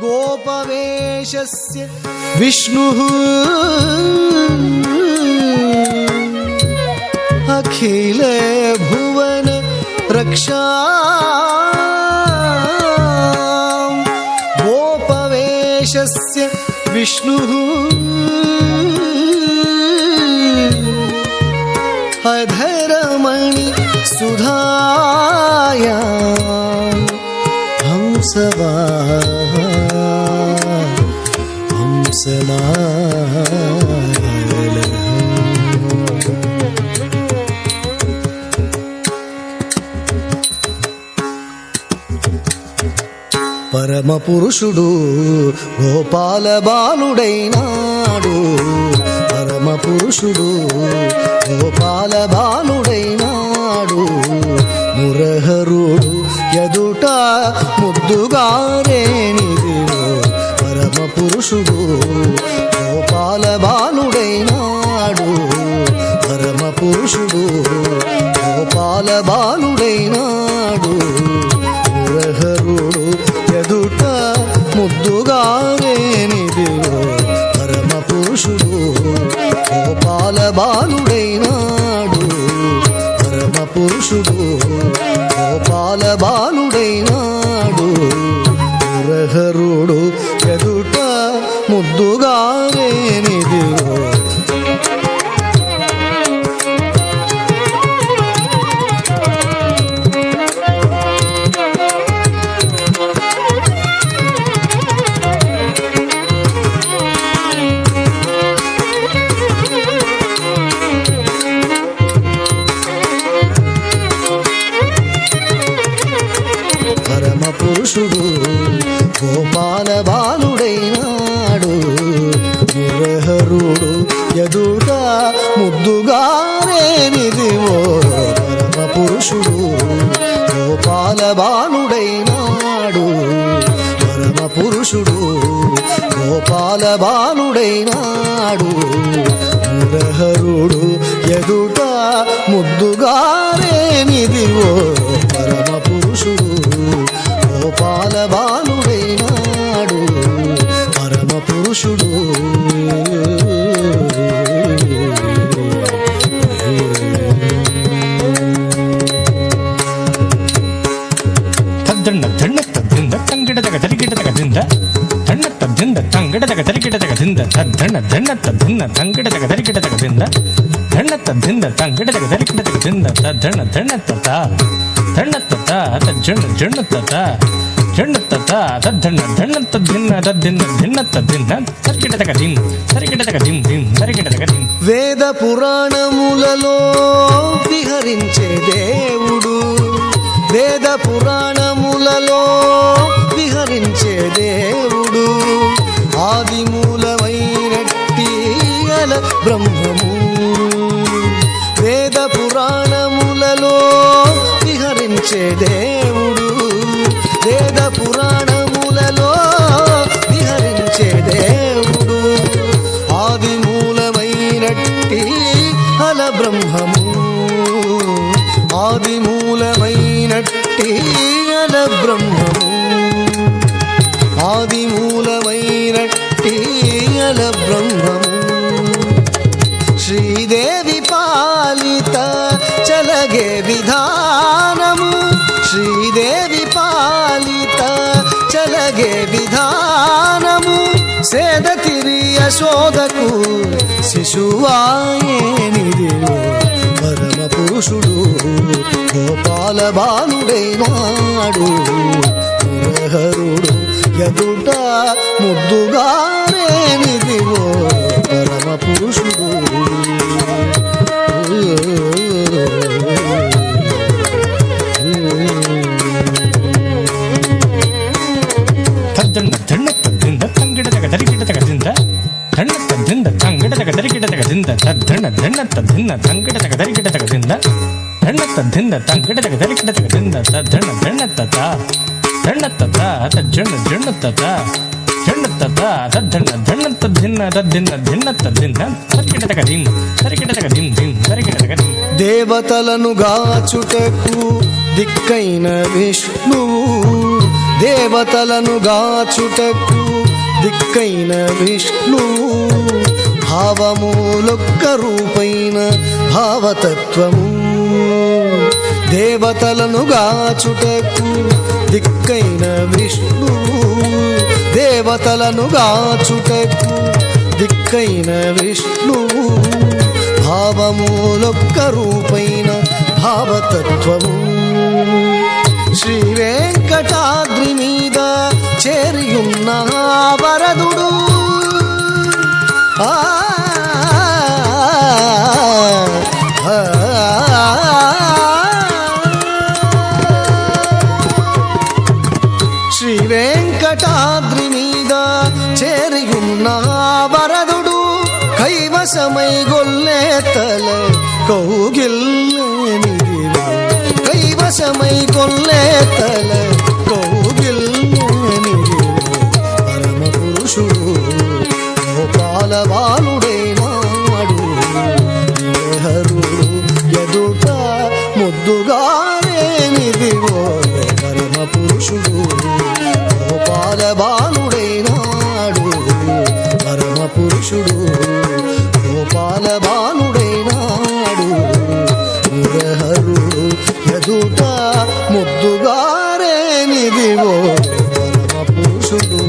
गोपवेशस्य विष्णुः अखिल भुवन रक्षा गोपवेशस्य विष्णुः अधरमणि सुधाया పరమ పురుషుడు గోపాల బాలుడైనాడు పరమ పురుషుడు గోపాల బాలుడైనాడు మురహరుడు ఎదుట ముద్దుగారేనిదివో పరమ పురుషుడు గోపాల బాలుడైనాడు పరమ పురుషుడు గోపాల బాలుడైనాడు మురహరుడు ఎదుట ముద్దుగారేనిదివో పరమ పురుషుడు గోపాల బాలుడైనాడు పరమ పురుషుడు గోపాల బాలుడైనాడు మురహరుడు ఎదుట ముద్దుగారేనిదివో పురుషుడు గోపాల బాలుడైనాడు మురహరుడు ఎదుట ముద్దుగారేనిదివో పరమ పురుషుడు గోపాల బాలుడైనాడు పరమ పురుషుడు గోపాల బాలుడైనాడు మురహరుడు ఎదుట ముద్దుగారేనిదివో పరమ పురుషుడు గోపాల బాలుడైనాడు పరమ పురుషుడు తద్దన్న దండ తద్దింద తంగిడదగ తరిగిడదగ దింద దండ తద్దింద తంగిడదగ తరిగిడదగ దింద తద్దన్న దండ తద్దిన్న తంగిడదగ తరిగిడదగ దింద దండ తద్దింద తంగిడదగ తరిగిడదగ దింద తద్దన్న దండ తత దండ తత తజ్జన్న జన్న తత జన్న తత తద్దన్న దండ తద్దిన్న తద్దిన్న దిన్న తద్దిన్న తరిగిడదగ దిన్ తరిగిడదగ దిన్ దిన్ తరిగిడదగ దిన్ వేద పురాణములలో విహరించే దేవుడు వేద పురాణములలో విహరించే దేవుడు ఆది మూలమైనట్టి అల బ్రహ్మము వేద పురాణములలో విహరించే దేవుడు వేద పురాణములలో విహరించే దేవుడు ఆది మూలమైనట్టి అల బ్రహ్మము ఆది మూలమైనట్టి అల బ్రహ్మము ఆది మూలమైనట్టి అల బ్రహ్మము శ్రీదేవి పాలిత చలగే విధానము శ్రీదేవి పాలిత చలగే విధానము సేద తిరి యశోదకు శిశువాయేనిదివో పరమ పురుషుడు గోపాల బాలుడైనాడు మురహరుడు ఎదుట ముద్దుగారేనిదివో పరమ పురుషుడు తద్దన్న దండ తద్దింద తంగిడదగ తరిగిడదగ దింద దండ తద్దింద తంగిడదగ తరిగిడదగ దింద తద్దన్న దండ తద్దిన్న తంగిడదగ తరిగిడదగ దింద దండ తద్దింద తంగిడదగ తరిగిడదగ దింద తద్దన్న దండ తత దండ తత తజ్జన్న జన్న తత జన్న తత తద్దన్న దండ తద్దిన్న తద్దిన్న దిన్న తద్దిన్న తరిగిడదగ దిన్ తరిగిడదగ దిన్ దిన్ తరిగిడదగ దిన్ దేవతలను గాచుటకు దిక్కైన విష్ణువు దేవతలను గాచుటకు దిక్కైన విష్ణువు భావములొక్క రూపైన భావతత్వము దేవతలను గాచుటకు దిక్కైన విష్ణువు దేవతలను గాచుటకు దిక్కైన విష్ణువు భావములొక్క రూపైన భావతత్వము శ్రీ వెంకటాద్రి మీద చేరియున్న వరదుడు శ్రీ వెంకటాద్రి మీద చేరియున్న వరదుడు కైవసమై గొల్లే తల కౌగిల్లేనిదివో కైవసమై గొల్లే తల కౌగిల్లేనిదివో పరమ పురుషుడు గోపాల బాలుడైనాడు హరుడు ఎదుట ముద్దుగారేనిదివో పరమ పురుషుడు గోపాల బాలుడైనాడు పరమ పురుషుడు గోపాల బాలుడైనాడు మురహరుడు ఎదుట ముద్దుగారేనిదివో పరమ పురుషుడు